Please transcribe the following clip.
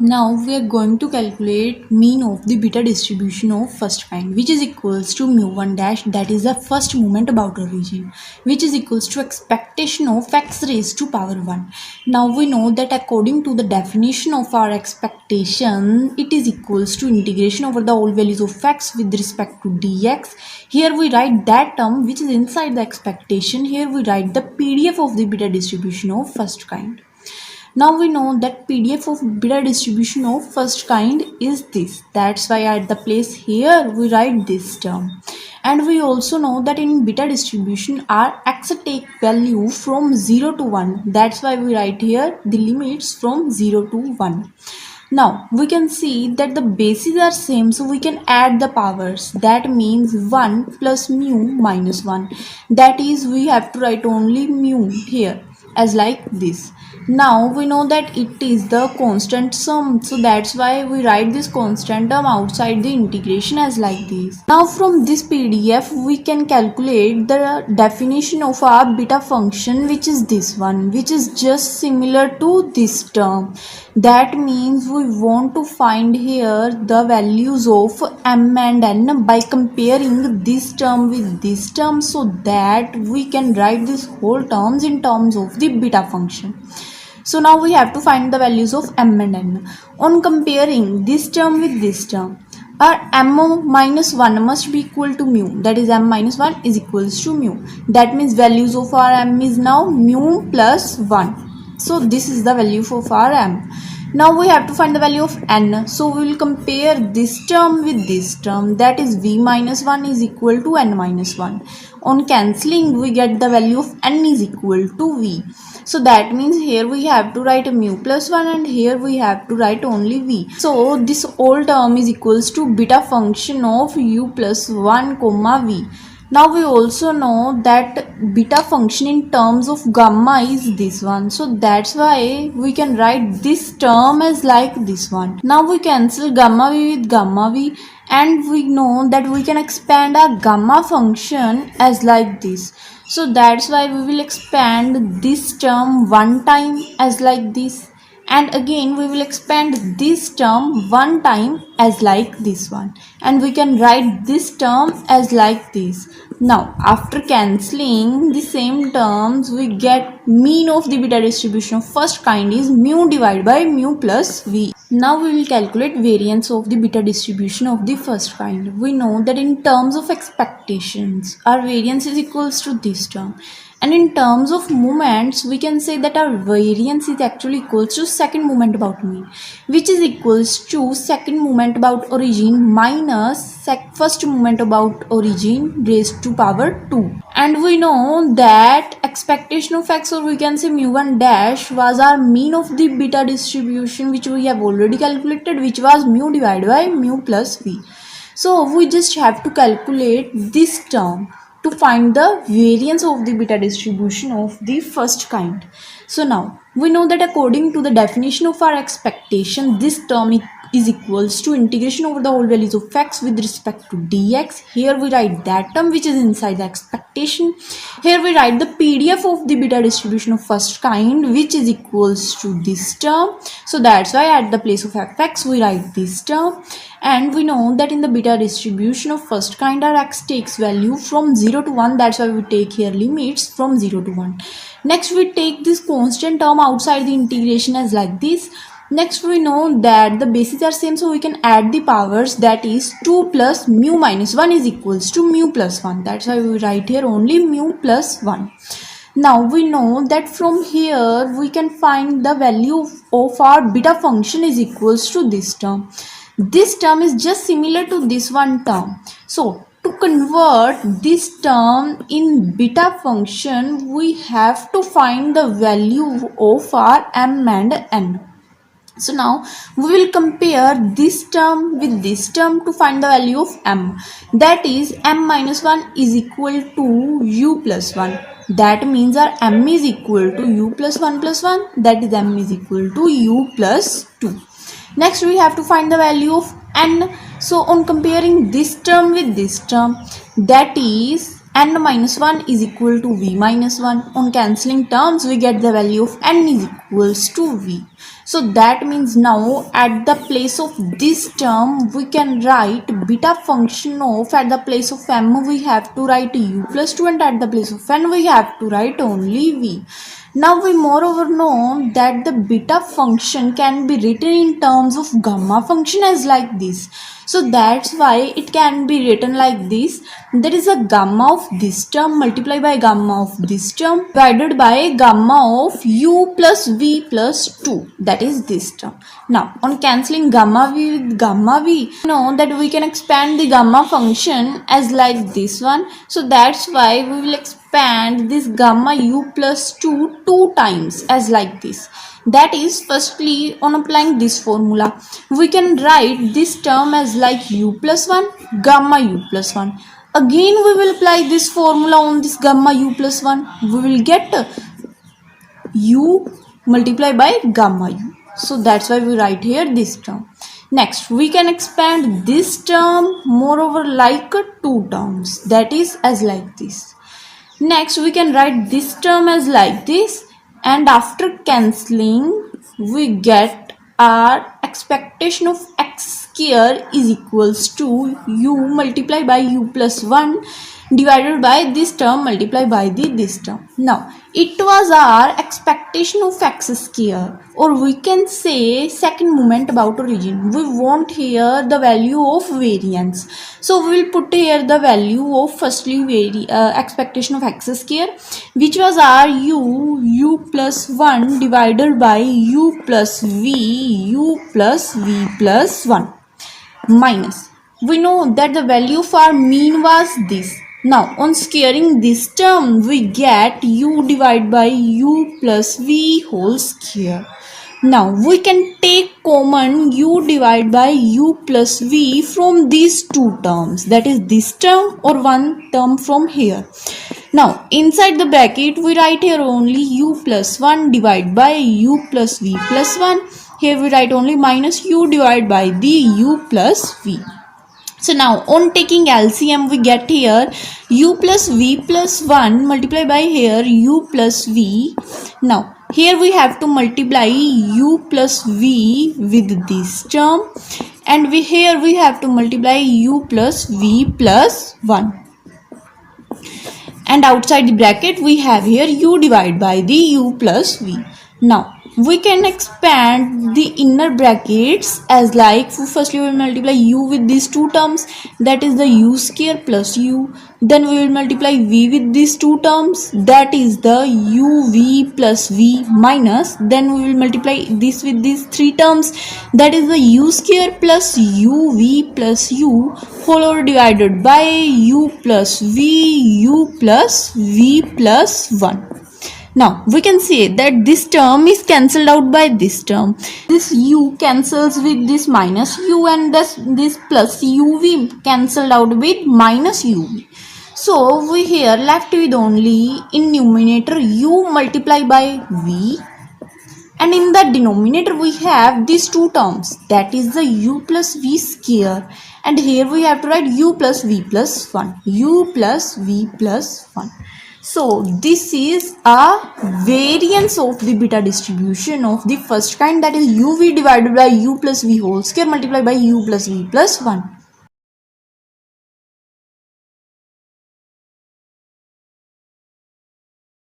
Now we are going to calculate mean of the beta distribution of first kind, which is equals to mu1 dash, that is the first moment about origin, which is equals to expectation of x raised to power 1. Now we know that according to the definition of our expectation, it is equals to integration over the all values of x with respect to dx. Here we write that term which is inside the expectation. Here we write the PDF of the beta distribution of first kind. Now we know that PDF of beta distribution of first kind is this. That's why at the place here we write this term. And we also know that in beta distribution our x take value from 0 to 1. That's why we write here the limits from 0 to 1. Now we can see that the bases are same, so we can add the powers. That means 1 plus mu minus 1. That is, we have to write only mu here as like this. Now we know that it is the constant sum, so that's why we write this constant term outside the integration as like this. Now from this PDF we can calculate the definition of our beta function, which is this one, which is just similar to this term. That means we want to find here the values of m and n by comparing this term with this term, so that we can write this whole terms in terms of the beta function. So now we have to find the values of m and n. On comparing this term with this term, our m minus 1 must be equal to mu. That is, m minus 1 is equals to mu. That means values of our m is now mu plus 1. So this is the value of our m. Now we have to find the value of n. So we will compare this term with this term. That is, v minus 1 is equal to n minus 1. On cancelling, we get the value of n is equal to v. So that means here we have to write mu plus 1 and here we have to write only v. So this whole term is equals to beta function of u plus 1 comma v. Now we also know that beta function in terms of gamma is this one. So that's why we can write this term as like this one. Now we cancel gamma v with gamma v, and we know that we can expand our gamma function as like this. So that's why we will expand this term one time as like this, and again we will expand this term one time as like this one, and we can write this term as like this. Now after cancelling the same terms, we get mean of the beta distribution of first kind is mu divided by mu plus v. Now we will calculate variance of the beta distribution of the first kind. We know that in terms of expectations, our variance is equals to this term. And in terms of moments, we can say that our variance is actually equals to second moment about mean, which is equals to second moment about origin minus first moment about origin raised to power 2. And we know that expectation of x, or we can say mu1 dash, was our mean of the beta distribution, which we have already calculated, which was mu divided by mu plus v. So we just have to calculate this term to find the variance of the beta distribution of the first kind. So now we know that according to the definition of our expectation, this term is equals to integration over the whole values of x with respect to dx. Here we write that term which is inside the expectation. Here we write the PDF of the beta distribution of first kind, which is equals to this term. So that's why at the place of fx we write this term. And we know that in the beta distribution of first kind, our x takes value from 0 to 1. That's why we take here limits from 0 to 1. Next we take this constant term outside the integration as like this. Next we know that the bases are same, so we can add the powers. That is, 2 plus mu minus 1 is equals to mu plus 1. That's why we write here only mu plus 1. Now we know that from here we can find the value of our beta function is equals to this term. This term is just similar to this one term. So to convert this term in beta function, we have to find the value of our m and n. So now we will compare this term with this term to find the value of m. That is, m minus 1 is equal to u plus 1. That means our m is equal to u plus 1 plus 1. That is, m is equal to u plus 2. Next we have to find the value of n. So on comparing this term with this term, that is, n minus 1 is equal to v minus 1. On cancelling terms, we get the value of n is equals to v. So that means now at the place of this term we can write beta function of, at the place of m we have to write u plus 2 and at the place of n we have to write only v. Now we moreover know that the beta function can be written in terms of gamma function as like this. So that's why it can be written like this. There is a gamma of this term multiplied by gamma of this term divided by gamma of u plus v plus 2. That is this term. Now on cancelling gamma v with gamma v, know that we can expand the gamma function as like this one. So that's why we will expand this gamma u plus 2 two times as like this. That is, firstly on applying this formula we can write this term as like u plus 1 gamma u plus 1. Again we will apply this formula on this gamma u plus 1. We will get u multiplied by gamma u. So that's why we write here this term. Next we can expand this term moreover like two terms, that is as like this. Next we can write this term as like this, and after cancelling we get our expectation of x square is equals to u multiplied by u plus 1 divided by this term multiplied by this term. Now it was our expectation of x square, or we can say second moment about origin. We want here the value of variance, so we will put here the value of firstly expectation of x square, which was our u plus 1 divided by u plus v plus 1 minus, we know that the value of our mean was this. Now on squaring this term we get u divided by u plus v whole square. Now we can take common u divided by u plus v from these two terms, that is this term or one term from here. Now inside the bracket we write here only u plus 1 divided by u plus v plus 1. Here we write only minus u divided by the u plus v. So now on taking LCM we get here u plus v plus 1 multiplied by here u plus v. Now here we have to multiply u plus v with this term, and here we have to multiply u plus v plus 1. And outside the bracket we have here u divided by the u plus v. Now we can expand the inner brackets as like, firstly we will multiply u with these two terms, that is the u square plus u. Then we will multiply v with these two terms, that is the uv plus v minus. Then we will multiply this with these three terms, that is the u square plus uv plus u whole over divided by u plus v plus 1. Now we can say that this term is cancelled out by this term. This u cancels with this minus u, and this plus uv cancelled out with minus uv. So we here left with only in numerator u multiplied by v, and in the denominator we have these two terms, that is the u plus v square, and here we have to write u plus v plus 1, u plus v plus 1. So this is a variance of the beta distribution of the first kind, that is uv divided by u plus v whole square multiplied by u plus v plus 1.